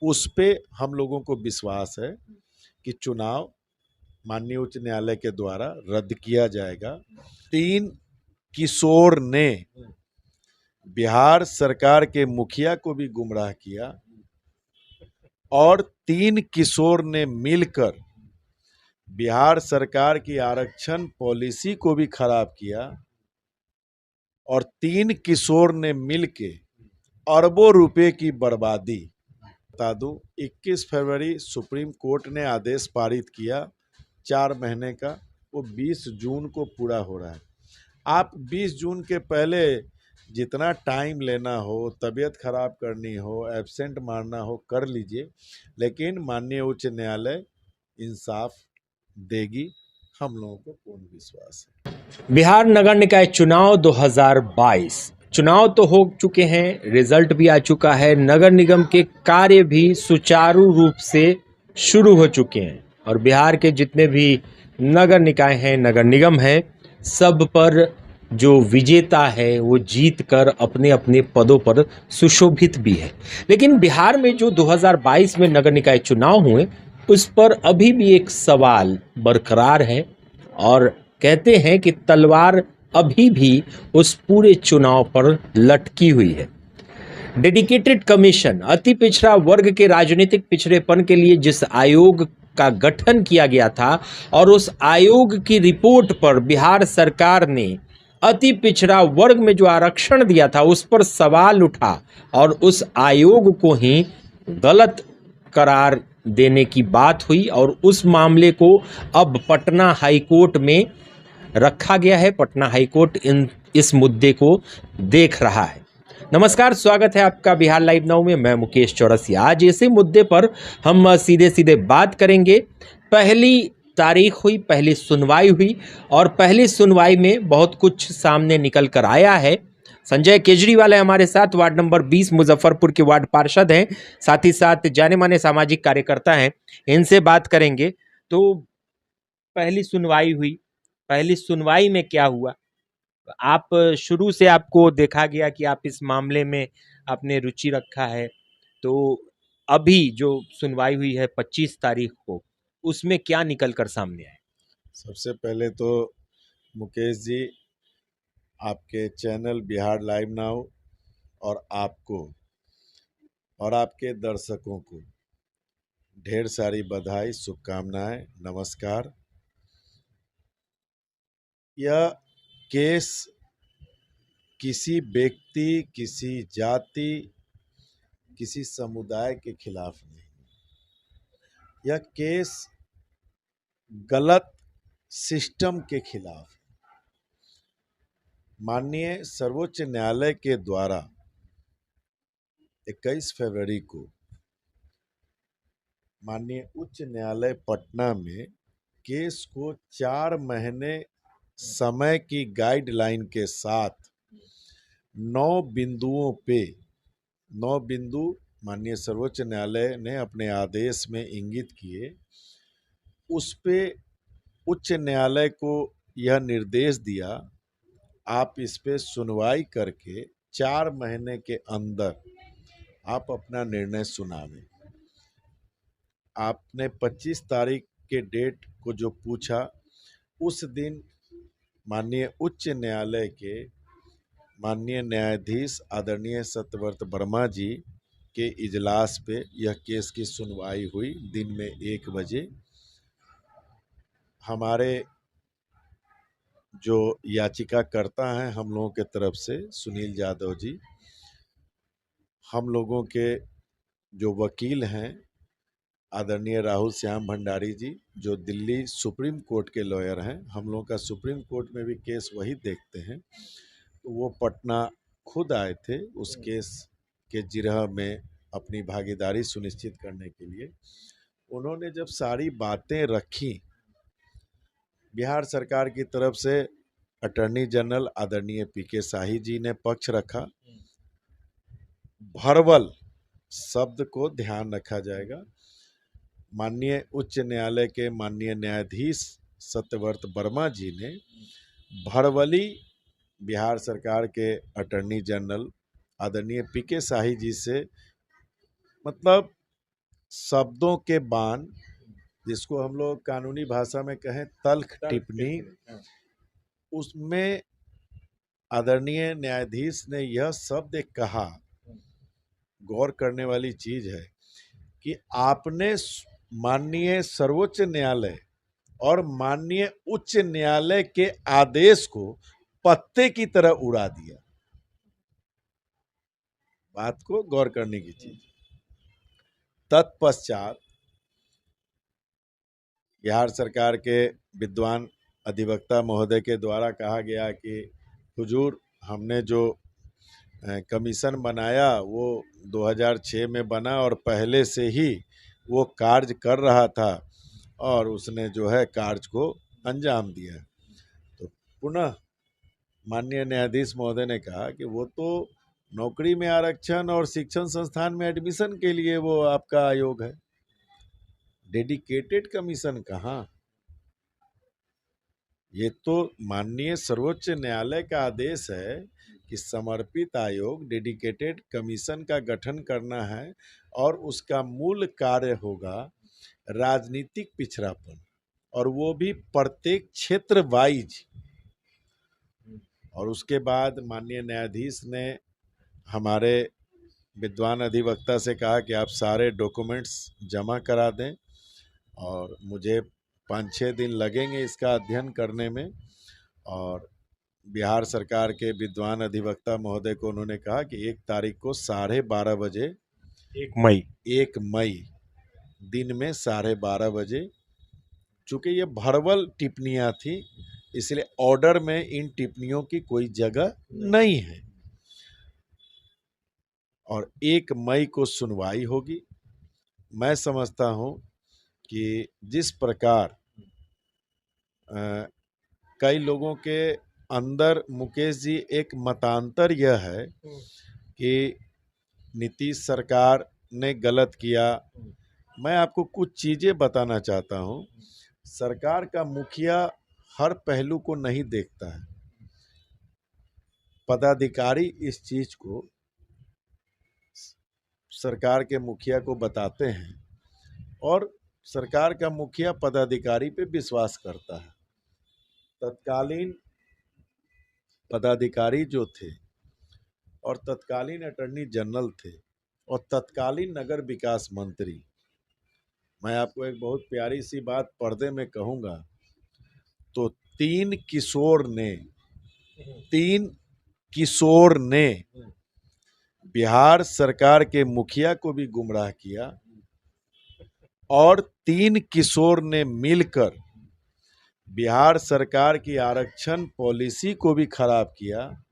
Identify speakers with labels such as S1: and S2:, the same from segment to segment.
S1: उस पे हम लोगों को विश्वास है कि चुनाव माननीय उच्च न्यायालय के द्वारा रद्द किया जाएगा। 3 किशोर ने बिहार सरकार के मुखिया को भी गुमराह किया और 3 किशोर ने मिलकर बिहार सरकार की आरक्षण पॉलिसी को भी खराब किया और 3 किशोर ने मिलके अरबों रुपए की बर्बादी। बता दूं, 21 फरवरी सुप्रीम कोर्ट ने आदेश पारित किया 4 महीने का, वो 20 जून को पूरा हो रहा है। आप 20 जून के पहले जितना टाइम लेना हो, तबीयत खराब करनी हो, एब्सेंट मारना हो, कर लीजिए, लेकिन माननीय उच्च न्यायालय इंसाफ देगी, हम लोगों को पूर्ण विश्वास है।
S2: बिहार नगर निकाय चुनाव 2022 चुनाव तो हो चुके हैं, रिजल्ट भी आ चुका है, नगर निगम के कार्य भी सुचारू रूप से शुरू हो चुके हैं और बिहार के जितने भी नगर निकाय हैं, नगर निगम हैं, सब पर जो विजेता है वो जीत कर अपने अपने पदों पर सुशोभित भी है। लेकिन बिहार में जो 2022 में नगर निकाय चुनाव हुए उस पर अभी भी एक सवाल बरकरार है और कहते हैं कि तलवार अभी भी उस पूरे चुनाव पर लटकी हुई है। डेडिकेटेड कमीशन, अति पिछड़ा वर्ग के राजनीतिक पिछड़ेपन के लिए जिस आयोग का गठन किया गया था और उस आयोग की रिपोर्ट पर बिहार सरकार ने अति पिछड़ा वर्ग में जो आरक्षण दिया था उस पर सवाल उठा और उस आयोग को ही गलत करार देने की बात हुई और उस मामले को अब पटना हाईकोर्ट में रखा गया है। पटना हाईकोर्ट इस मुद्दे को देख रहा है। नमस्कार, स्वागत है आपका बिहार लाइव नाउ में। मैं मुकेश चौरसिया। आज इसी मुद्दे पर हम सीधे सीधे बात करेंगे। पहली तारीख हुई, पहली सुनवाई हुई और पहली सुनवाई में बहुत कुछ सामने निकल कर आया है। संजय केजरीवाल है हमारे साथ, वार्ड नंबर 20 मुजफ्फरपुर के वार्ड पार्षद हैं, साथ ही साथ जाने माने सामाजिक कार्यकर्ता हैं। इनसे बात करेंगे। तो पहली सुनवाई हुई, पहली सुनवाई में क्या हुआ? आप शुरू से आपको देखा गया कि आप इस मामले में आपने रुचि रखा है, तो अभी जो सुनवाई हुई है 25 तारीख को, उसमें क्या निकल कर सामने आया?
S1: सबसे पहले तो मुकेश जी, आपके चैनल बिहार लाइव नाउ और आपको और आपके दर्शकों को ढेर सारी बधाई, शुभकामनाएं, नमस्कार। यह केस किसी व्यक्ति, किसी जाति, किसी समुदाय के खिलाफ नहीं, यह केस गलत सिस्टम के खिलाफ। माननीय सर्वोच्च न्यायालय के द्वारा 21 फरवरी को माननीय उच्च न्यायालय पटना में केस को 4 महीने समय की गाइडलाइन के साथ 9 बिंदुओं पे 9 बिंदु माननीय सर्वोच्च न्यायालय ने अपने आदेश में इंगित किए। उस पे उच्च न्यायालय को यह निर्देश दिया, आप इस पे सुनवाई करके 4 महीने के अंदर आप अपना निर्णय सुनावें। आपने 25 तारीख के डेट को जो पूछा, उस दिन माननीय उच्च न्यायालय के माननीय न्यायाधीश आदरणीय सत्यव्रत वर्मा जी के इजलास पे यह केस की सुनवाई हुई दिन में 1 बजे। हमारे जो याचिकाकर्ता हैं हम लोगों के तरफ से सुनील यादव जी, हम लोगों के जो वकील हैं आदरणीय राहुल श्याम भंडारी जी, जो दिल्ली सुप्रीम कोर्ट के लॉयर हैं, हम लोगों का सुप्रीम कोर्ट में भी केस वही देखते हैं, तो वो पटना खुद आए थे उस केस के जिरह में अपनी भागीदारी सुनिश्चित करने के लिए। उन्होंने जब सारी बातें रखी, बिहार सरकार की तरफ से अटॉर्नी जनरल आदरणीय पीके शाही जी ने पक्ष रखा। भरबल शब्द को ध्यान रखा जाएगा। माननीय उच्च न्यायालय के माननीय न्यायाधीश सत्यव्रत वर्मा जी ने भरबली बिहार सरकार के अटॉर्नी जनरल आदरणीय पीके शाही जी से मतलब शब्दों के बाण, जिसको हम लोग कानूनी भाषा में कहें तल्ख टिप्पणी, उसमें आदरणीय न्यायाधीश ने यह शब्द कहा, गौर करने वाली चीज है कि आपने माननीय सर्वोच्च न्यायालय और माननीय उच्च न्यायालय के आदेश को पत्ते की तरह उड़ा दिया। बात को गौर करने की चीज। तत्पश्चात बिहार सरकार के विद्वान अधिवक्ता महोदय के द्वारा कहा गया कि हुजूर, हमने जो कमीशन बनाया वो 2006 में बना और पहले से ही वो कार्य कर रहा था और उसने जो है कार्य को अंजाम दिया। तो पुनः माननीय न्यायाधीश महोदय ने कहा कि वो तो नौकरी में आरक्षण और शिक्षण संस्थान में एडमिशन के लिए वो आपका आयोग है, डेडिकेटेड कमीशन कहाँ। ये तो माननीय सर्वोच्च न्यायालय का आदेश है कि समर्पित आयोग डेडिकेटेड कमीशन का गठन करना है और उसका मूल कार्य होगा राजनीतिक पिछड़ापन, और वो भी प्रत्येक क्षेत्र वाइज। और उसके बाद माननीय न्यायाधीश ने हमारे विद्वान अधिवक्ता से कहा कि आप सारे डॉक्यूमेंट्स जमा करा दें और मुझे 5-6 दिन लगेंगे इसका अध्ययन करने में। और बिहार सरकार के विद्वान अधिवक्ता महोदय को उन्होंने कहा कि 1 तारीख को 12:30 बजे, 1 मई दिन में 12:30 बजे, चूंकि ये भर्बल टिप्पणियां थी इसलिए ऑर्डर में इन टिप्पणियों की कोई जगह नहीं है, और 1 मई को सुनवाई होगी। मैं समझता हूं कि जिस प्रकार कई लोगों के अंदर मुकेश जी एक मतांतर यह है कि नीतीश सरकार ने गलत किया। मैं आपको कुछ चीजें बताना चाहता हूं। सरकार का मुखिया हर पहलू को नहीं देखता है, पदाधिकारी इस चीज को सरकार के मुखिया को बताते हैं और सरकार का मुखिया पदाधिकारी पे विश्वास करता है। तत्कालीन पदाधिकारी जो थे और तत्कालीन अटॉर्नी जनरल थे और तत्कालीन नगर विकास मंत्री, मैं आपको एक बहुत प्यारी सी बात पर्दे में कहूंगा, तो 3 किशोर ने बिहार सरकार के मुखिया को भी गुमराह किया और 3 किशोर ने मिलकर बिहार सरकार की आरक्षण पॉलिसी को भी खराब किया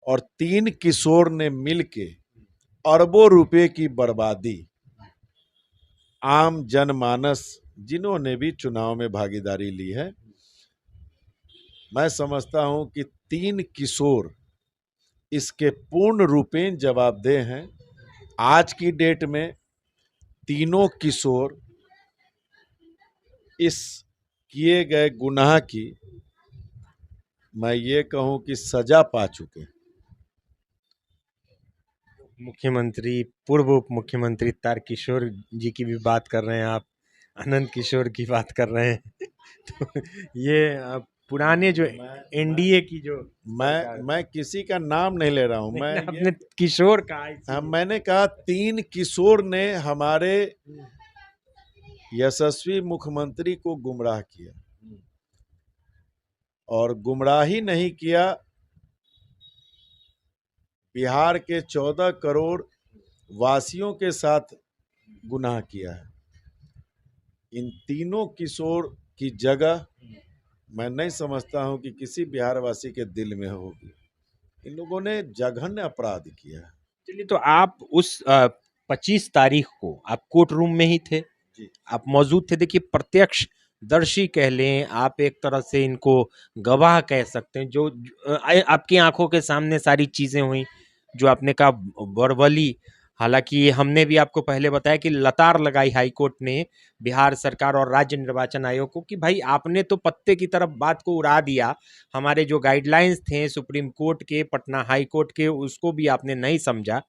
S1: और 3 किशोर ने मिलके अरबों रुपए की बर्बादी, आम जनमानस जिन्होंने भी चुनाव में भागीदारी ली है, मैं समझता हूं कि 3 किशोर इसके पूर्ण रूपेण जवाबदेह हैं। आज की डेट में तीनों किशोर इस किए गए गुनाह की, मैं ये कहूं कि सजा पा चुके हैं।
S2: मुख्यमंत्री, पूर्व उप मुख्यमंत्री तारकिशोर जी की भी बात कर रहे हैं आप, आनंद किशोर की बात कर रहे हैं तो ये पुराने जो एनडीए की जो
S1: मैं किसी का नाम नहीं ले रहा हूं, मैं
S2: अपने किशोर का
S1: मैंने कहा 3 किशोर ने हमारे यशस्वी मुख्यमंत्री को गुमराह किया, और गुमराही नहीं किया, बिहार के 14 करोड़ वासियों के साथ गुनाह किया है। इन तीनों किशोर की जगह मैं नहीं समझता हूं कि किसी बिहारवासी के दिल में होगी। इन लोगों ने जघन्य अपराध किया है।
S2: चलिए, तो आप उस 25 तारीख को आप कोर्ट रूम में ही थे, आप मौजूद थे। देखिए, प्रत्यक्ष दर्शी कह लें, आप एक तरह से इनको गवाह कह सकते हैं, जो आपकी आंखों के सामने सारी चीजें हुई जो आपने कहा बर्बली। हालांकि हमने भी आपको पहले बताया कि लतार लगाई हाईकोर्ट ने बिहार सरकार और राज्य निर्वाचन आयोग को कि भाई आपने तो पत्ते की तरफ बात को उड़ा दिया, हमारे जो गाइडलाइंस थे सुप्रीम कोर्ट के, पटना हाई कोर्ट के, उसको भी आपने नहीं समझा।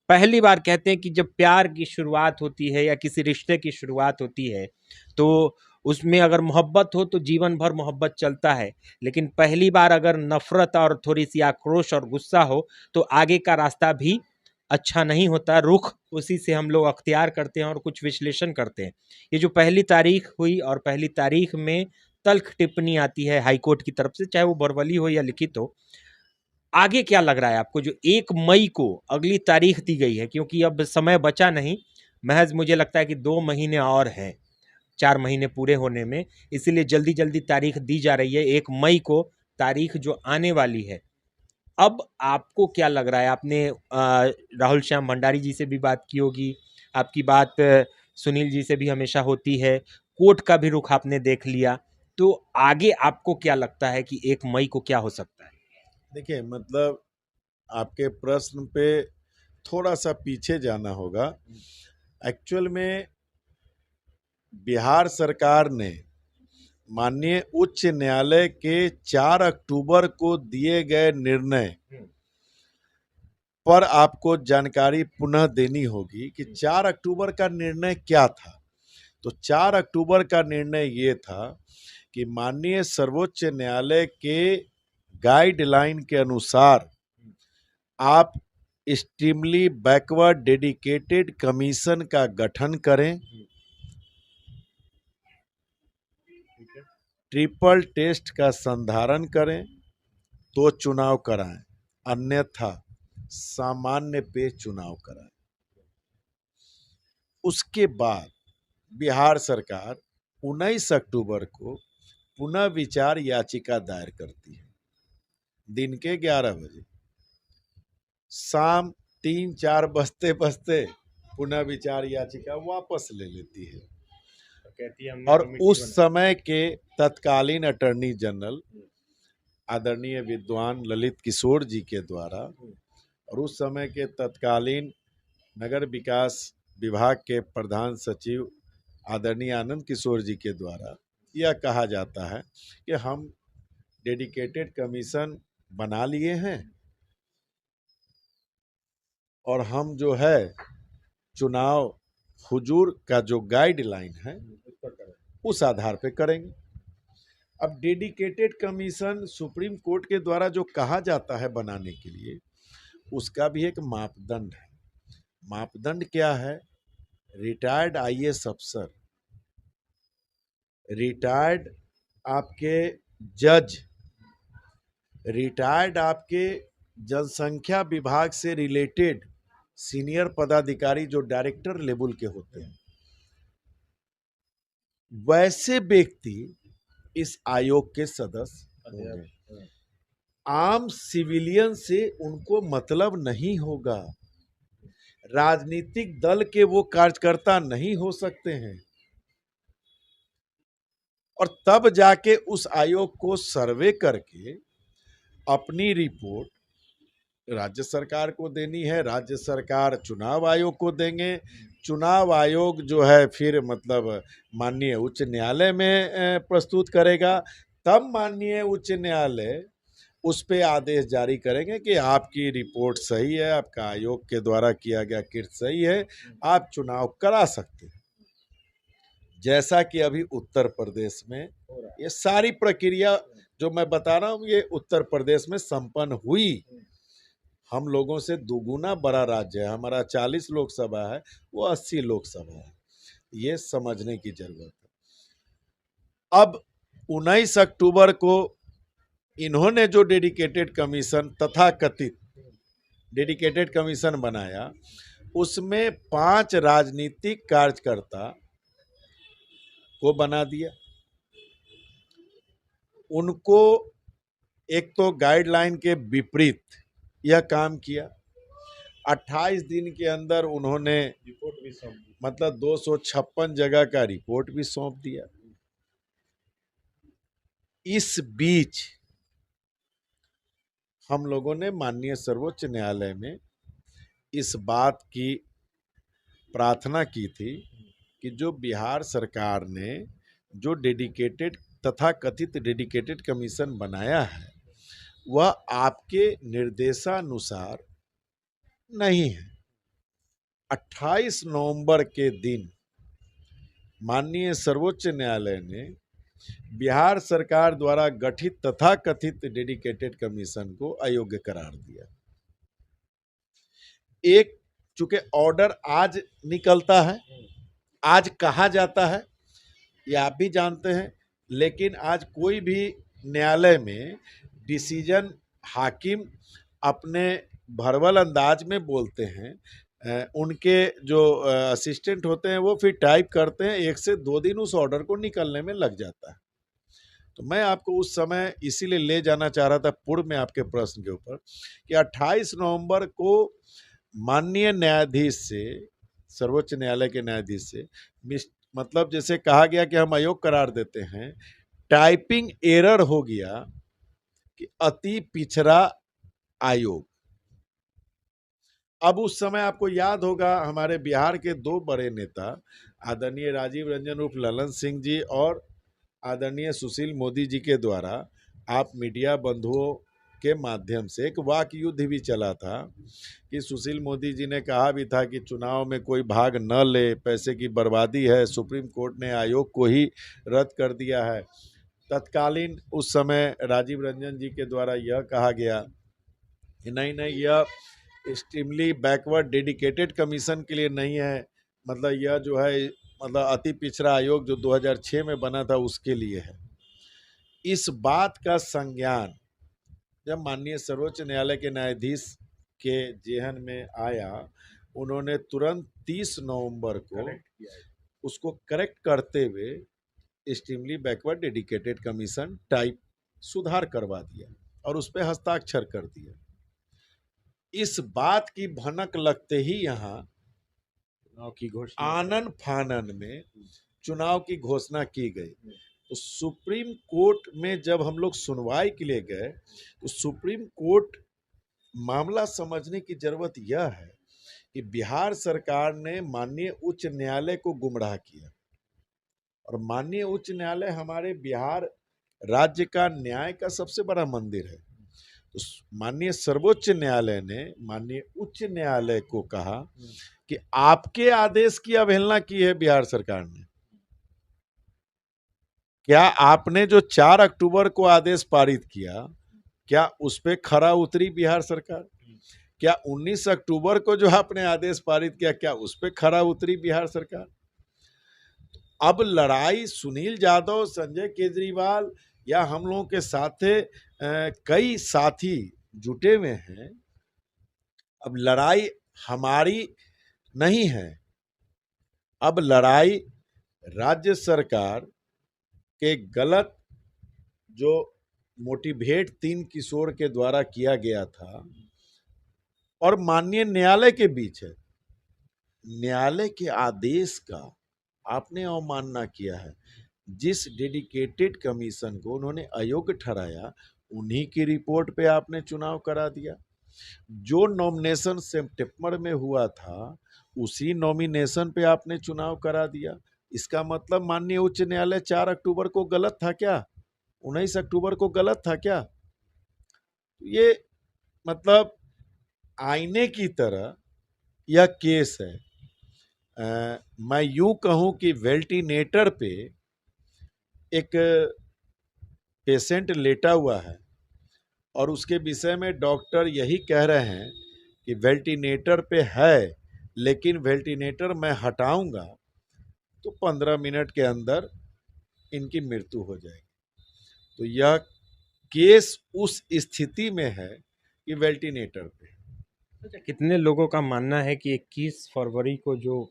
S2: पहली बार कहते हैं कि जब प्यार की शुरुआत होती है या किसी रिश्ते की शुरुआत होती है तो उसमें अगर मोहब्बत हो तो जीवन भर मोहब्बत चलता है, लेकिन पहली बार अगर नफरत और थोड़ी सी आक्रोश और गुस्सा हो तो आगे का रास्ता भी अच्छा नहीं होता। रुख उसी से हम लोग अख्तियार करते हैं और कुछ विश्लेषण करते हैं। ये जो पहली तारीख हुई और पहली तारीख में तल्ख टिप्पणी आती है हाईकोर्ट की तरफ से, चाहे वो वर्बली हो या लिखित हो, आगे क्या लग रहा है आपको जो 1 मई को अगली तारीख दी गई है? क्योंकि अब समय बचा नहीं, महज मुझे लगता है कि 2 महीने और हैं 4 महीने पूरे होने में, इसीलिए जल्दी जल्दी तारीख दी जा रही है 1 मई को, तारीख जो आने वाली है। अब आपको क्या लग रहा है? आपने राहुल श्याम भंडारी जी से भी बात की होगी, आपकी बात सुनील जी से भी हमेशा होती है, कोर्ट का भी रुख आपने देख लिया, तो आगे आपको क्या लगता है कि 1 मई को क्या हो सकता है?
S1: देखिए, मतलब आपके प्रश्न पे थोड़ा सा पीछे जाना होगा। एक्चुअल में बिहार सरकार ने माननीय उच्च न्यायालय के 4 अक्टूबर को दिए गए निर्णय पर आपको जानकारी पुनः देनी होगी कि 4 अक्टूबर का निर्णय क्या था। तो 4 अक्टूबर का निर्णय ये था कि माननीय सर्वोच्च न्यायालय के गाइडलाइन के अनुसार आप एक्सट्रीमली बैकवर्ड डेडिकेटेड कमीशन का गठन करें, ट्रिपल टेस्ट का संधारण करें तो चुनाव कराएं, अन्यथा सामान्य पे चुनाव कराएं। उसके बाद बिहार सरकार 19 अक्टूबर को पुनः विचार याचिका दायर करती है, दिन के 11 बजे। शाम 3-4 बजते बजते पुनः विचार याचिका वापस ले लेती है। और उस समय के तत्कालीन अटॉर्नी जनरल आदरणीय विद्वान ललित किशोर जी के द्वारा और उस समय के तत्कालीन नगर विकास विभाग के प्रधान सचिव आदरणीय आनंद किशोर जी के द्वारा यह कहा जाता है कि हम डेडिकेटेड कमीशन बना लिए हैं और हम जो है चुनाव हुजूर का जो गाइडलाइन है उस आधार पे करेंगे। अब डेडिकेटेड कमीशन सुप्रीम कोर्ट के द्वारा जो कहा जाता है बनाने के लिए, उसका भी एक मापदंड है। मापदंड क्या है? रिटायर्ड आईएएस अफसर, रिटायर्ड आपके जज, रिटायर्ड आपके जनसंख्या विभाग से रिलेटेड सीनियर पदाधिकारी जो डायरेक्टर लेवल के होते हैं, वैसे व्यक्ति इस आयोग के सदस्य होंगे। आम सिविलियन से उनको मतलब नहीं होगा, राजनीतिक दल के वो कार्यकर्ता नहीं हो सकते हैं। और तब जाके उस आयोग को सर्वे करके अपनी रिपोर्ट राज्य सरकार को देनी है, राज्य सरकार चुनाव आयोग को देंगे, चुनाव आयोग जो है फिर मतलब माननीय उच्च न्यायालय में प्रस्तुत करेगा, तब माननीय उच्च न्यायालय उस पे आदेश जारी करेंगे कि आपकी रिपोर्ट सही है, आपका आयोग के द्वारा किया गया कृत्य सही है, आप चुनाव करा सकते हैं। जैसा कि अभी उत्तर प्रदेश में ये सारी प्रक्रिया जो मैं बता रहा हूँ, ये उत्तर प्रदेश में संपन्न हुई। हम लोगों से दुगुना बड़ा राज्य है, हमारा 40 लोकसभा है, वो 80 लोकसभा है, ये समझने की जरूरत है। अब 19 अक्टूबर को इन्होंने जो डेडिकेटेड कमीशन तथा कथित डेडिकेटेड कमीशन बनाया, उसमें 5 राजनीतिक कार्यकर्ता को बना दिया। उनको एक तो गाइडलाइन के विपरीत यह काम किया। 28 दिन के अंदर उन्होंने रिपोर्ट भी सौंप दी, मतलब 256 जगह का रिपोर्ट भी सौंप दिया। इस बीच हम लोगों ने माननीय सर्वोच्च न्यायालय में इस बात की प्रार्थना की थी कि जो बिहार सरकार ने जो डेडिकेटेड तथा कथित डेडिकेटेड कमीशन बनाया है, वह आपके निर्देशानुसार नहीं है। 28 नवंबर के दिन माननीय सर्वोच्च न्यायालय ने बिहार सरकार द्वारा गठित तथाकथित डेडिकेटेड कमीशन को अयोग्य करार दिया। एक चूंकि ऑर्डर आज निकलता है, आज कहा जाता है, ये आप भी जानते हैं, लेकिन आज कोई भी न्यायालय में डिसीजन हाकिम अपने भरवल अंदाज में बोलते हैं, उनके जो असिस्टेंट होते हैं वो फिर टाइप करते हैं, 1 से 2 दिन उस ऑर्डर को निकलने में लग जाता है। तो मैं आपको उस समय इसीलिए ले जाना चाह रहा था पूर्व में आपके प्रश्न के ऊपर कि 28 नवंबर को माननीय न्यायाधीश से, सर्वोच्च न्यायालय के न्यायाधीश से मतलब जैसे कहा गया कि हम अयोग्य करार देते हैं, टाइपिंग एरर हो गया कि अति पिछड़ा आयोग। अब उस समय आपको याद होगा हमारे बिहार के 2 बड़े नेता आदरणीय राजीव रंजन उर्फ ललन सिंह जी और आदरणीय सुशील मोदी जी के द्वारा आप मीडिया बंधुओं के माध्यम से एक वाक युद्ध भी चला था कि सुशील मोदी जी ने कहा भी था कि चुनाव में कोई भाग न ले, पैसे की बर्बादी है, सुप्रीम कोर्ट ने आयोग को ही रद्द कर दिया है। तत्कालीन उस समय राजीव रंजन जी के द्वारा यह कहा गया कि नहीं, यह एक्सट्रीमली बैकवर्ड डेडिकेटेड कमीशन के लिए नहीं है, मतलब यह जो है मतलब अति पिछड़ा आयोग जो 2006 में बना था उसके लिए है। इस बात का संज्ञान जब माननीय सर्वोच्च न्यायालय के न्यायाधीश के जेहन में आया, उन्होंने तुरंत 30 नवंबर को उसको करेक्ट करते हुए extremely backward dedicated commission type सुधार करवा दिया और उस पर हस्ताक्षर कर दिया। इस बात की भनक लगते ही यहाँ
S2: चुनाव की घोषणा
S1: आनन फानन में चुनाव की घोषणा की गई। तो सुप्रीम कोर्ट में जब हम लोग सुनवाई के लिए गए तो सुप्रीम कोर्ट मामला समझने की जरूरत यह है कि बिहार सरकार ने माननीय उच्च न्यायालय को गुमराह किया और माननीय उच्च न्यायालय हमारे बिहार राज्य का न्याय का सबसे बड़ा मंदिर है। तो माननीय सर्वोच्च न्यायालय ने माननीय उच्च न्यायालय को कहा कि आपके आदेश की अवहेलना की है बिहार सरकार ने। क्या आपने जो 4 अक्टूबर को आदेश पारित किया, क्या उस पर खरा उतरी बिहार सरकार? क्या 19 अक्टूबर को जो आपने आदेश पारित किया, क्या उस पर खरा उतरी बिहार सरकार? अब लड़ाई सुनील यादव, संजय केजरीवाल या हम लोगों के साथ कई साथी जुटे हुए हैं। अब लड़ाई हमारी नहीं है, अब लड़ाई राज्य सरकार के गलत जो मोटिवेट 3 किशोर के द्वारा किया गया था और माननीय न्यायालय के बीच है। न्यायालय के आदेश का आपने अवमानना किया है। जिस डेडिकेटेड कमीशन को उन्होंने अयोग्य ठहराया, उन्हीं की रिपोर्ट पे आपने चुनाव करा दिया। जो नॉमिनेशन सितंबर में हुआ था, उसी नॉमिनेशन पे आपने चुनाव करा दिया। इसका मतलब माननीय उच्च न्यायालय 4 अक्टूबर को गलत था क्या? 19 अक्टूबर को गलत था क्या? ये मतलब आईने की तरह यह केस है। मैं यूं कहूं कि वेंटिलेटर पे एक पेशेंट लेटा हुआ है और उसके विषय में डॉक्टर यही कह रहे हैं कि वेंटिलेटर पे है, लेकिन वेंटिलेटर मैं हटाऊंगा तो 15 मिनट के अंदर इनकी मृत्यु हो जाएगी। तो यह केस उस स्थिति में है कि वेंटिलेटर पे।
S2: कितने लोगों का मानना है कि 21 फरवरी को जो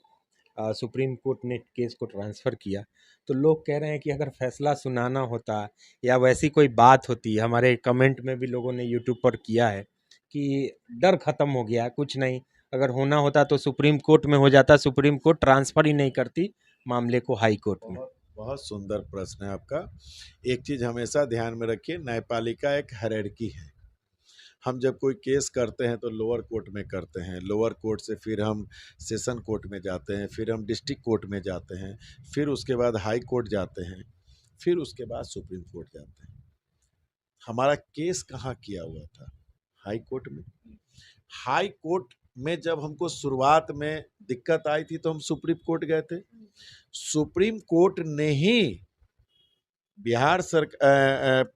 S2: सुप्रीम कोर्ट ने केस को ट्रांसफ़र किया, तो लोग कह रहे हैं कि अगर फैसला सुनाना होता या वैसी कोई बात होती, हमारे कमेंट में भी लोगों ने यूट्यूब पर किया है कि डर खत्म हो गया, कुछ नहीं, अगर होना होता तो सुप्रीम कोर्ट में हो जाता, सुप्रीम कोर्ट ट्रांसफ़र ही नहीं करती मामले को हाई कोर्ट में।
S1: बहुत सुंदर प्रश्न है आपका। एक चीज हमेशा ध्यान में रखिए, न्यायपालिका एक हायरार्की है। हम जब कोई केस करते हैं तो लोअर कोर्ट में करते हैं, लोअर कोर्ट से फिर हम सेशन कोर्ट में जाते हैं, फिर हम डिस्ट्रिक्ट कोर्ट में जाते हैं, फिर उसके बाद हाई कोर्ट जाते हैं, फिर उसके बाद सुप्रीम कोर्ट जाते हैं। हमारा केस कहाँ किया हुआ था? हाई कोर्ट में। हाई कोर्ट में जब हमको शुरुआत में दिक्कत आई थी तो हम सुप्रीम कोर्ट गए थे। सुप्रीम कोर्ट ने ही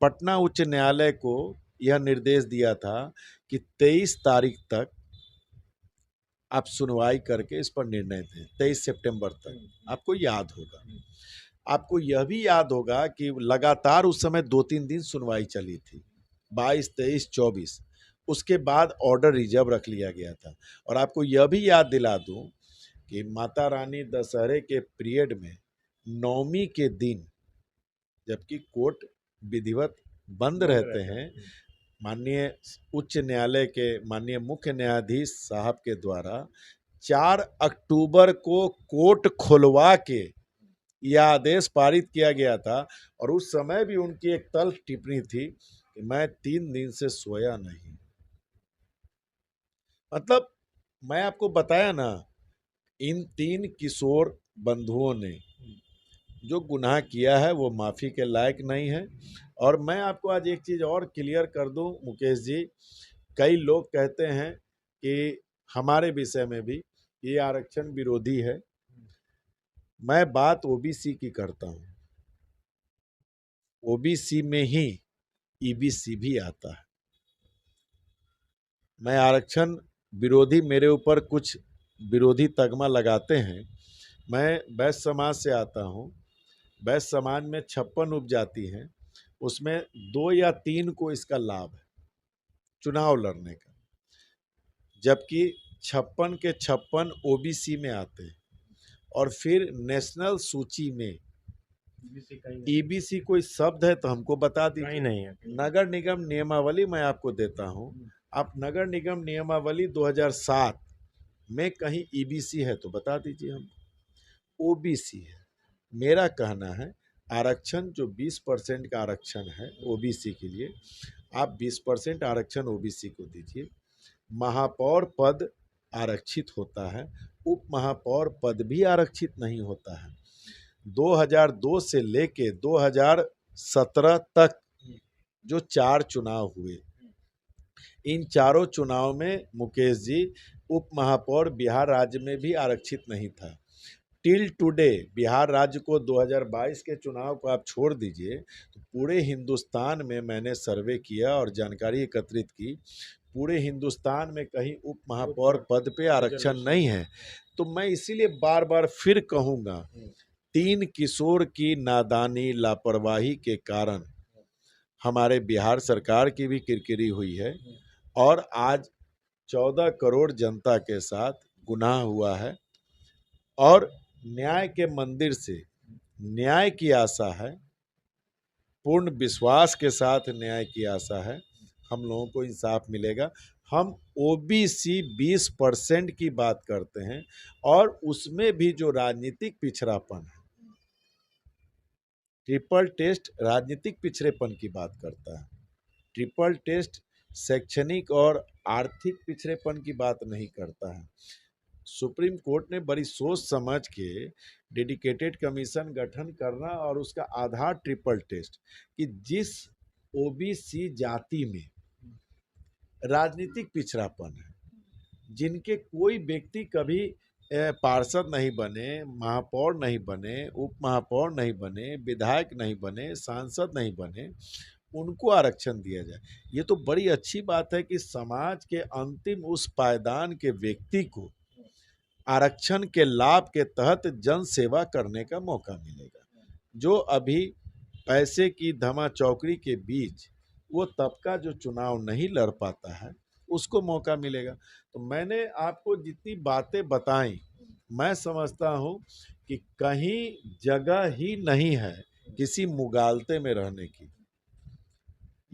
S1: पटना उच्च न्यायालय को यह निर्देश दिया था कि 23 तारीख तक आप सुनवाई करके इस पर निर्णय दें, 23 सितंबर तक। आपको याद होगा, आपको यह भी याद होगा कि लगातार उस समय 2-3 दिन सुनवाई चली थी, 22, 23, 24। उसके बाद ऑर्डर रिजर्व रख लिया गया था। और आपको यह भी याद दिला दूं कि माता रानी दशहरे के पीरियड में नवमी के दिन, जबकि कोर्ट विधिवत बंद रहते हैं, माननीय उच्च न्यायालय के माननीय मुख्य न्यायाधीश साहब के द्वारा 4 अक्टूबर को कोर्ट खुलवा के यह आदेश पारित किया गया था। और उस समय भी उनकी एक तल्ख टिप्पणी थी कि मैं 3 दिन से सोया नहीं। मतलब मैं आपको बताया ना, इन 3 किशोर बंधुओं ने जो गुनाह किया है वो माफ़ी के लायक नहीं है। और मैं आपको आज एक चीज़ और क्लियर कर दूं मुकेश जी, कई लोग कहते हैं कि हमारे विषय में भी ये आरक्षण विरोधी है। मैं बात ओबीसी की करता हूँ, ओबीसी में ही ईबीसी भी आता है। मैं आरक्षण विरोधी, मेरे ऊपर कुछ विरोधी तगमा लगाते हैं। मैं वैश्य समाज से आता हूँ। वैश्य समाज में 56 उपजाति हैं, उसमें 2 या 3 को इसका लाभ है चुनाव लड़ने का, जबकि 56 के 56 ओबीसी में आते हैं। और फिर नेशनल सूची में ईबीसी कोई शब्द है तो हमको बता दीजिए।
S2: नहीं है।
S1: नगर निगम नियमावली मैं आपको देता हूं, आप नगर निगम नियमावली 2007 में कहीं ईबीसी है तो बता दीजिए हमको। ओबीसी है। मेरा कहना है आरक्षण जो 20% का आरक्षण है ओबीसी के लिए, आप 20% आरक्षण ओबीसी को दीजिए। महापौर पद आरक्षित होता है, उप महापौर पद भी आरक्षित नहीं होता है। 2002 से लेके 2017 तक जो 4 चुनाव हुए, इन चारों चुनाव में मुकेश जी उप महापौर बिहार राज्य में भी आरक्षित नहीं था। टिल टुडे बिहार राज्य को 2022 के चुनाव को आप छोड़ दीजिए, तो पूरे हिंदुस्तान में मैंने सर्वे किया और जानकारी एकत्रित की, पूरे हिंदुस्तान में कहीं उप महापौर पद पे आरक्षण नहीं है। तो मैं इसीलिए बार बार फिर कहूँगा, 3 किशोर की नादानी लापरवाही के कारण हमारे बिहार सरकार की भी किरकिरी हुई है और आज 14 करोड़ जनता के साथ गुनाह हुआ है। और न्याय के मंदिर से न्याय की आशा है, पूर्ण विश्वास के साथ न्याय की आशा है, हम लोगों को इंसाफ मिलेगा। हम ओबीसी 20% की बात करते हैं और उसमें भी जो राजनीतिक पिछड़ापन है, ट्रिपल टेस्ट राजनीतिक पिछड़ेपन की बात करता है, ट्रिपल टेस्ट शैक्षणिक और आर्थिक पिछड़ेपन की बात नहीं करता है। सुप्रीम कोर्ट ने बड़ी सोच समझ के डेडिकेटेड कमीशन गठन करना और उसका आधार ट्रिपल टेस्ट, कि जिस ओबीसी जाति में राजनीतिक पिछड़ापन है, जिनके कोई व्यक्ति कभी पार्षद नहीं बने, महापौर नहीं बने, उप महापौर नहीं बने, विधायक नहीं बने, सांसद नहीं बने, उनको आरक्षण दिया जाए। ये तो बड़ी अच्छी बात है कि समाज के अंतिम उस पायदान के व्यक्ति को आरक्षण के लाभ के तहत जन सेवा करने का मौका मिलेगा। जो अभी पैसे की धमा चौकड़ी के बीच वो तबका जो चुनाव नहीं लड़ पाता है, उसको मौका मिलेगा। तो मैंने आपको जितनी बातें बताई, मैं समझता हूं कि कहीं जगह ही नहीं है किसी मुगालते में रहने की।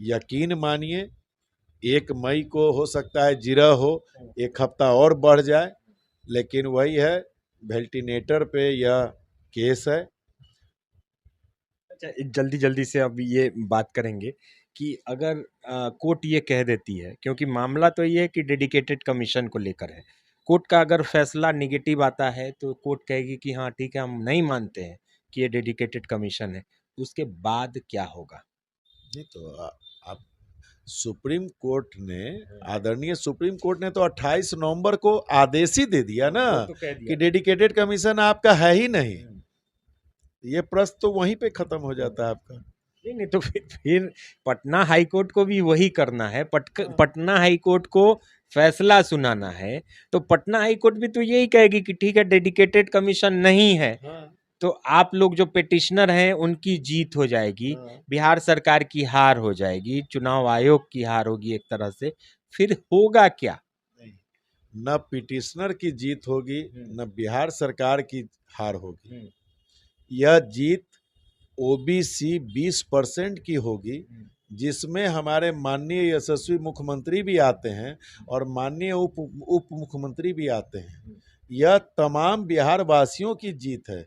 S1: यकीन मानिए 1 मई को हो सकता है जिरह हो, 1 हफ्ता और बढ़ जाए, लेकिन वही है, वेंटिलेटर पे यह केस है।
S2: अच्छा, जल्दी जल्दी से अब ये बात करेंगे कि अगर कोर्ट ये कह देती है, क्योंकि मामला तो ये है कि डेडिकेटेड कमीशन को लेकर है, कोर्ट का अगर फैसला निगेटिव आता है तो कोर्ट कहेगी कि हाँ ठीक है, हम नहीं मानते हैं कि ये डेडिकेटेड कमीशन है, उसके बाद क्या होगा?
S1: नहीं तो आप सुप्रीम कोर्ट ने, आदरणीय सुप्रीम कोर्ट ने तो 28 नवंबर को आदेश ही दे दिया ना
S2: वो तो कह दिया।
S1: कि डेडिकेटेड कमीशन आपका है ही नहीं। ये प्रश्न तो वहीं पे खत्म हो जाता है आपका।
S2: नहीं तो फिर पटना हाई कोर्ट को भी वही करना है। पटना हाई कोर्ट को फैसला सुनाना है, तो पटना हाई कोर्ट भी तो यही कहेगी कि ठीक है डेडिकेटेड कमीशन नहीं है, तो आप लोग जो पिटिशनर हैं उनकी जीत हो जाएगी, बिहार सरकार की हार हो जाएगी, चुनाव आयोग की हार होगी एक तरह से। फिर होगा क्या?
S1: न पिटिशनर की जीत होगी, न बिहार सरकार की हार होगी। यह जीत ओबीसी 20% की होगी, जिसमें हमारे माननीय यशस्वी मुख्यमंत्री भी आते हैं और माननीय उप मुख्यमंत्री भी आते हैं। यह तमाम बिहार वासियों की जीत है।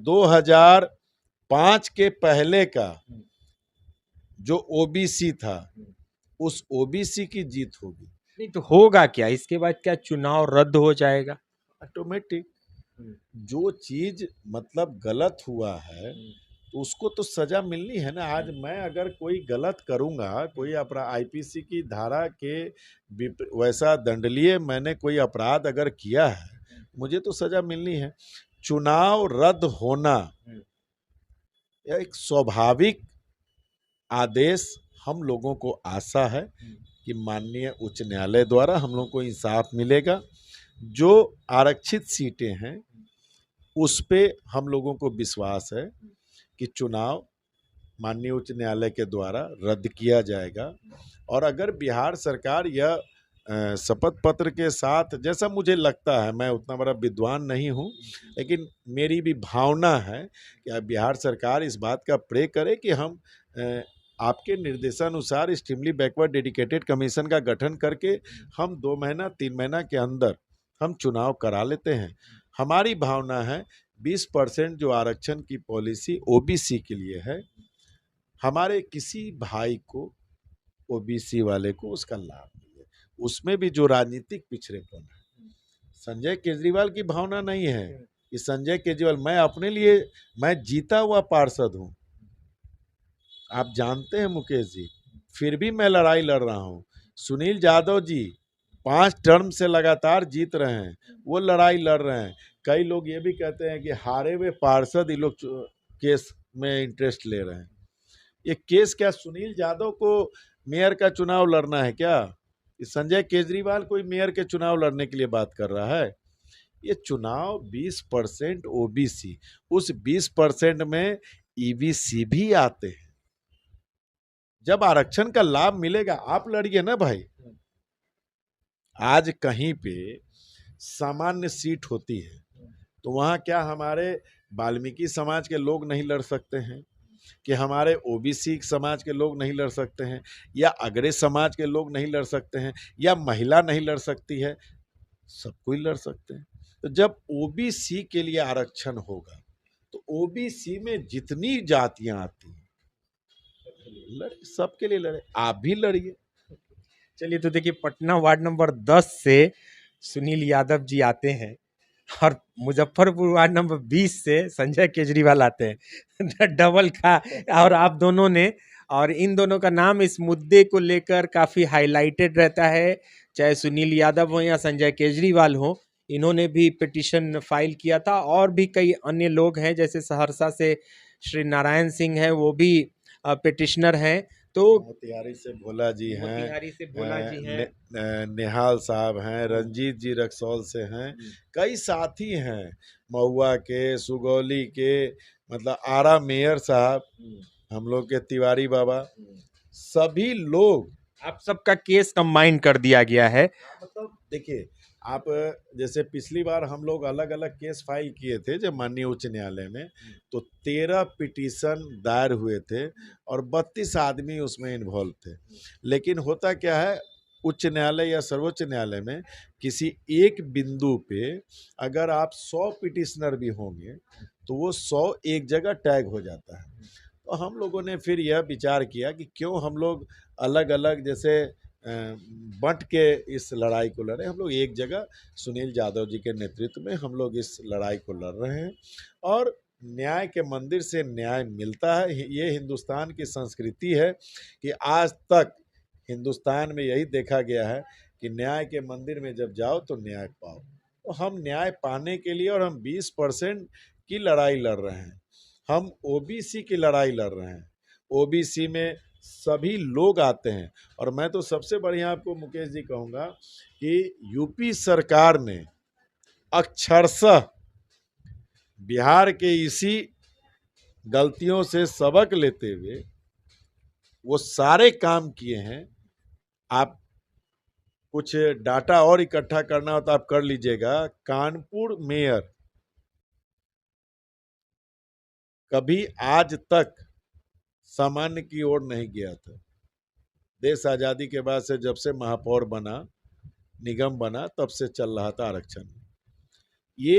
S1: 2005 के पहले का जो ओबीसी था, उस ओबीसी की जीत होगी।
S2: नहीं तो होगा क्या इसके बाद? क्या चुनाव रद्द हो जाएगा?
S1: ऑटोमेटिक। जो चीज मतलब गलत हुआ है तो उसको तो सजा मिलनी है ना। आज मैं अगर कोई गलत करूंगा, कोई अपराध आईपीसी की धारा के वैसा दंडनीय मैंने कोई अपराध अगर किया है, मुझे तो सजा मिलनी है। चुनाव रद्द होना यह एक स्वाभाविक आदेश हम लोगों को आशा है कि माननीय उच्च न्यायालय द्वारा हम लोगों को इंसाफ मिलेगा। जो आरक्षित सीटें हैं उस पे हम लोगों को विश्वास है कि चुनाव माननीय उच्च न्यायालय के द्वारा रद्द किया जाएगा। और अगर बिहार सरकार यह शपथ पत्र के साथ, जैसा मुझे लगता है, मैं उतना बड़ा विद्वान नहीं हूँ, लेकिन मेरी भी भावना है कि बिहार सरकार इस बात का प्रे करे कि हम आपके निर्देशानुसार एक्सट्रीमली बैकवर्ड डेडिकेटेड कमीशन का गठन करके हम 2 महीना 3 महीना के अंदर हम चुनाव करा लेते हैं। हमारी भावना है 20% जो आरक्षण की पॉलिसी ओबीसी के लिए है, हमारे किसी भाई को, ओबीसी वाले को उसका लाभ मिले। उसमें भी जो राजनीतिक पिछड़ेपन है, संजय केजरीवाल की भावना नहीं है कि संजय केजरीवाल, मैं अपने लिए, मैं जीता हुआ पार्षद हूं, आप जानते हैं मुकेश जी, फिर भी मैं लड़ाई लड़ रहा हूं। सुनील यादव जी 5 टर्म से लगातार जीत रहे हैं, वो लड़ाई लड़ रहे हैं। कई लोग ये भी कहते हैं कि हारे हुए पार्षद ये लोग केस में इंटरेस्ट ले रहे हैं। ये केस क्या सुनील यादव को मेयर का चुनाव लड़ना है क्या? संजय केजरीवाल कोई मेयर के चुनाव लड़ने के लिए बात कर रहा है? ये चुनाव 20% ओबीसी, उस 20% में ईबीसी भी आते हैं। जब आरक्षण का लाभ मिलेगा, आप लड़िए ना भाई। आज कहीं पे सामान्य सीट होती है तो वहां क्या हमारे वाल्मीकि समाज के लोग नहीं लड़ सकते हैं, कि हमारे ओबीसी समाज के लोग नहीं लड़ सकते हैं, या अग्रे समाज के लोग नहीं लड़ सकते हैं, या महिला नहीं लड़ सकती है? सब कोई लड़ सकते हैं। तो जब ओबीसी के लिए आरक्षण होगा तो ओबीसी में जितनी जातियां आती हैं लड़े, सबके लिए लड़े, आप भी लड़िए।
S2: चलिए, तो देखिए पटना वार्ड नंबर 10 से सुनील यादव जी आते हैं और मुजफ्फरपुर वार्ड नंबर 20 से संजय केजरीवाल आते हैं। डबल का, और आप दोनों ने, और इन दोनों का नाम इस मुद्दे को लेकर काफी हाईलाइटेड रहता है, चाहे सुनील यादव हो या संजय केजरीवाल हो। इन्होंने भी पिटीशन फाइल किया था, और भी कई अन्य लोग हैं, जैसे सहरसा से श्री नारायण सिंह है, वो भी पिटिशनर हैं। तो
S1: मोतिहारी से भोला जी हैं,
S2: मोतिहारी से भोला जी हैं,
S1: निहाल साहब हैं, रंजीत जी रक्सौल से हैं, कई साथी हैं, महुआ के, सुगौली के, मतलब आरा मेयर साहब, हम लोग के तिवारी बाबा, सभी लोग,
S2: आप सबका केस कंबाइन कर दिया गया है।
S1: मतलब देखिए, आप जैसे पिछली बार हम लोग अलग अलग केस फाइल किए थे जब माननीय उच्च न्यायालय में, तो 13 पिटीशन दायर हुए थे और 32 आदमी उसमें इन्वॉल्व थे। लेकिन होता क्या है, उच्च न्यायालय या सर्वोच्च न्यायालय में किसी एक बिंदु पे अगर आप 100 पिटिशनर भी होंगे तो वो 100 एक जगह टैग हो जाता है। तो हम लोगों ने फिर यह विचार किया कि क्यों हम लोग अलग अलग जैसे बंट के इस लड़ाई को लड़े, हम लोग एक जगह सुनील यादव जी के नेतृत्व में हम लोग इस लड़ाई को लड़ रहे हैं। और न्याय के मंदिर से न्याय मिलता है। ये हिंदुस्तान की संस्कृति है कि आज तक हिंदुस्तान में यही देखा गया है कि न्याय के मंदिर में जब जाओ तो न्याय पाओ। तो हम न्याय पाने के लिए, और हम 20% की लड़ाई लड़ रहे हैं, हम ओबीसी की लड़ाई लड़ रहे हैं। ओबीसी में सभी लोग आते हैं। और मैं तो सबसे बढ़िया आपको मुकेश जी कहूँगा कि यूपी सरकार ने अक्षरशः बिहार के इसी गलतियों से सबक लेते हुए वो सारे काम किए हैं। आप कुछ डाटा और इकट्ठा करना हो तो आप कर लीजिएगा। कानपुर मेयर कभी आज तक सामान्य की ओर नहीं गया था। देश आजादी के बाद से, जब से महापौर बना, निगम बना, तब से चल रहा था आरक्षण। ये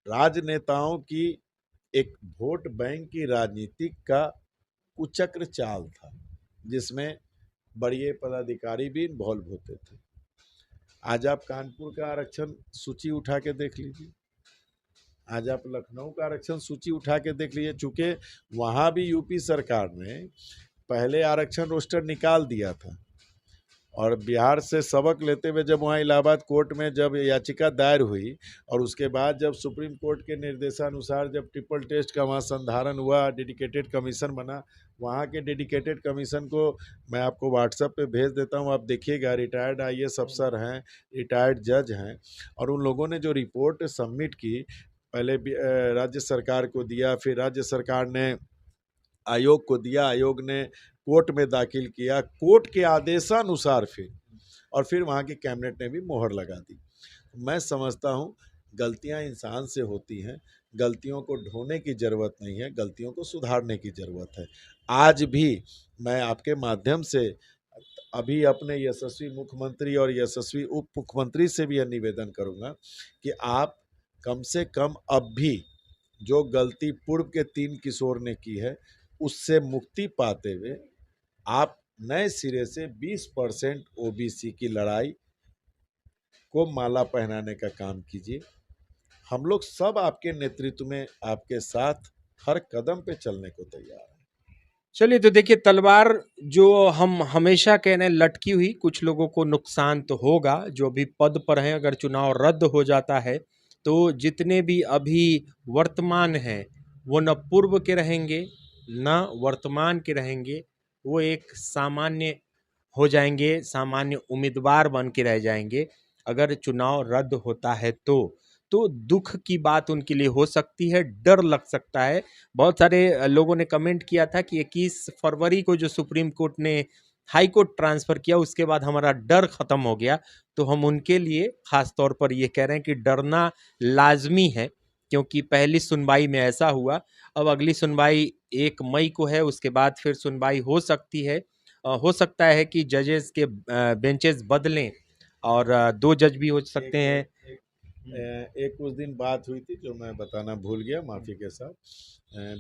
S1: राजनेताओं की एक वोट बैंक की राजनीति का कुचक्र चाल था, जिसमें बड़े पदाधिकारी भी इन्वॉल्व होते थे। आज आप कानपुर का आरक्षण सूची उठा के देख लीजिए, आज आप लखनऊ का आरक्षण सूची उठा के देख लीजिए। चूंकि वहां भी यूपी सरकार ने पहले आरक्षण रोस्टर निकाल दिया था, और बिहार से सबक लेते हुए जब वहाँ इलाहाबाद कोर्ट में जब याचिका दायर हुई, और उसके बाद जब सुप्रीम कोर्ट के निर्देशानुसार जब ट्रिपल टेस्ट का वहाँ संधारण हुआ, डेडिकेटेड कमीशन बना, वहाँ के डेडिकेटेड कमीशन को मैं आपको व्हाट्सएप पे भेज देता हूँ, आप देखिएगा। रिटायर्ड IAS अफसर हैं, रिटायर्ड जज हैं, और उन लोगों ने जो रिपोर्ट सबमिट की, पहले राज्य सरकार को दिया, फिर राज्य सरकार ने आयोग को दिया, आयोग ने कोर्ट में दाखिल किया, कोर्ट के आदेशानुसार फिर वहाँ की कैबिनेट ने भी मोहर लगा दी। मैं समझता हूँ गलतियाँ इंसान से होती हैं, गलतियों को ढोने की ज़रूरत नहीं है, गलतियों को सुधारने की ज़रूरत है। आज भी मैं आपके माध्यम से अभी अपने यशस्वी मुख्यमंत्री और यशस्वी उप मुख्यमंत्री से भी यह निवेदन करूँगा कि आप कम से कम अब भी जो गलती पूर्व के 3 किशोर ने की है, उससे मुक्ति पाते हुए आप नए सिरे से 20% ओबीसी की लड़ाई को माला पहनाने का काम कीजिए। हम लोग सब आपके नेतृत्व में, आपके साथ हर कदम पे चलने को तैयार हैं।
S2: चलिए, तो देखिए, तलवार जो हम हमेशा कह रहे हैं लटकी हुई, कुछ लोगों को नुकसान तो होगा जो भी पद पर हैं। अगर चुनाव रद्द हो जाता है तो जितने भी अभी वर्तमान हैं वो न पूर्व के रहेंगे न वर्तमान के रहेंगे, वो एक सामान्य हो जाएंगे, सामान्य उम्मीदवार बन के रह जाएंगे अगर चुनाव रद्द होता है तो दुख की बात उनके लिए हो सकती है, डर लग सकता है। बहुत सारे लोगों ने कमेंट किया था कि 21 फरवरी को जो सुप्रीम कोर्ट ने हाई कोर्ट ट्रांसफ़र किया, उसके बाद हमारा डर ख़त्म हो गया। तो हम उनके लिए ख़ास तौर पर ये कह रहे हैं कि डरना लाजमी है, क्योंकि पहली सुनवाई में ऐसा हुआ। अब अगली सुनवाई 1 मई को है, उसके बाद फिर सुनवाई हो सकती है। हो सकता है कि जजेस के बेंचेस बदलें और 2 जज भी हो सकते हैं।
S1: एक उस दिन बात हुई थी जो मैं बताना भूल गया, माफ़ी के साथ।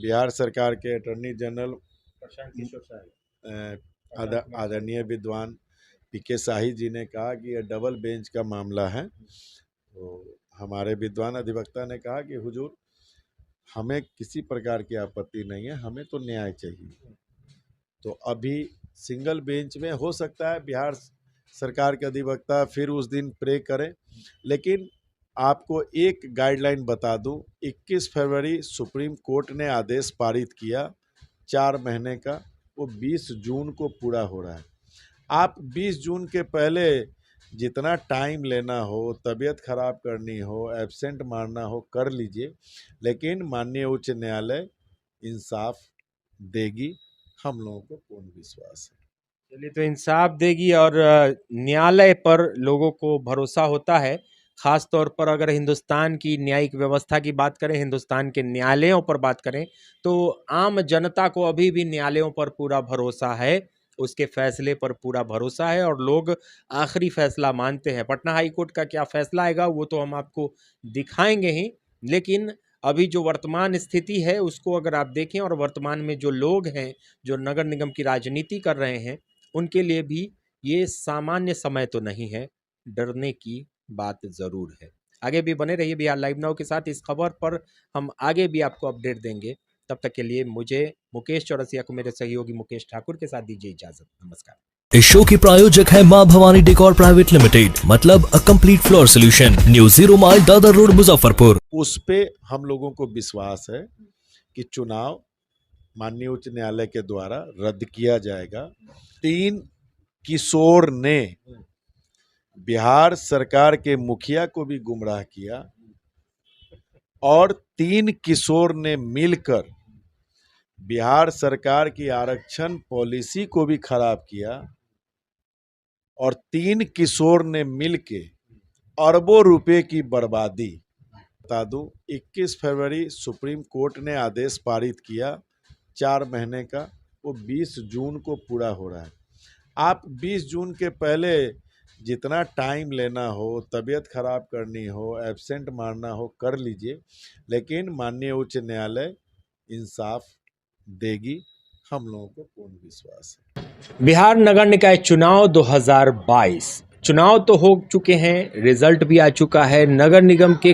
S1: बिहार सरकार के अटॉर्नी जनरल आदरणीय विद्वान PK शाही जी ने कहा कि यह डबल बेंच का मामला है। तो हमारे विद्वान अधिवक्ता ने कहा कि हुजूर, हमें किसी प्रकार की आपत्ति नहीं है, हमें तो न्याय चाहिए। तो अभी सिंगल बेंच में हो सकता है बिहार सरकार के अधिवक्ता फिर उस दिन प्रे करें, लेकिन आपको एक गाइडलाइन बता दूं, 21 फरवरी सुप्रीम कोर्ट ने आदेश पारित किया 4 महीने का, वो 20 जून को पूरा हो रहा है। आप 20 जून के पहले जितना टाइम लेना हो, तबीयत खराब करनी हो, एब्सेंट मारना हो, कर लीजिए, लेकिन माननीय उच्च न्यायालय इंसाफ देगी, हम लोगों को पूर्ण विश्वास है।
S2: चलिए, तो इंसाफ देगी और न्यायालय पर लोगों को भरोसा होता है। खास तौर पर अगर हिंदुस्तान की न्यायिक व्यवस्था की बात करें, हिंदुस्तान के न्यायालयों पर बात करें, तो आम जनता को अभी भी न्यायालयों पर पूरा भरोसा है, उसके फैसले पर पूरा भरोसा है और लोग आखिरी फैसला मानते हैं। पटना हाई कोर्ट का क्या फैसला आएगा वो तो हम आपको दिखाएंगे ही, लेकिन अभी जो वर्तमान स्थिति है उसको अगर आप देखें और वर्तमान में जो लोग हैं जो नगर निगम की राजनीति कर रहे हैं, उनके लिए भी ये सामान्य समय तो नहीं है, डरने की बात ज़रूर है। आगे भी बने रहिए बिहार लाइव नाउ के साथ। इस खबर पर हम आगे भी आपको अपडेट देंगे। तब तक के लिए मुझे मुकेश चौरसिया को मेरे सहयोगी मुकेश ठाकुर के साथ दीजिए इजाजत। नमस्कार।
S3: इस शो के प्रायोजक है मां भवानी डेकोर प्राइवेट लिमिटेड, मतलब a complete floor solution, new 0 mile Dadar road Muzaffarpur.
S1: उस पे हम लोगों को विश्वास है कि चुनाव माननीय उच्च न्यायालय के द्वारा रद्द किया जाएगा। 3 किशोर ने बिहार सरकार के मुखिया को भी गुमराह किया और 3 किशोर ने मिलकर बिहार सरकार की आरक्षण पॉलिसी को भी खराब किया और 3 किशोर ने मिलके अरबों रुपए की बर्बादी। बता दूं, 21 फरवरी सुप्रीम कोर्ट ने आदेश पारित किया 4 महीने का, वो 20 जून को पूरा हो रहा है। आप 20 जून के पहले जितना टाइम लेना हो, तबीयत खराब करनी हो, एब्सेंट मारना हो, कर लीजिए, लेकिन माननीय उच्च न्यायालय इंसाफ देगी, हम लोगों को पूर्ण विश्वास है।
S2: बिहार नगर निकाय चुनाव 2022 चुनाव तो हो चुके हैं, रिजल्ट भी आ चुका है। नगर निगम के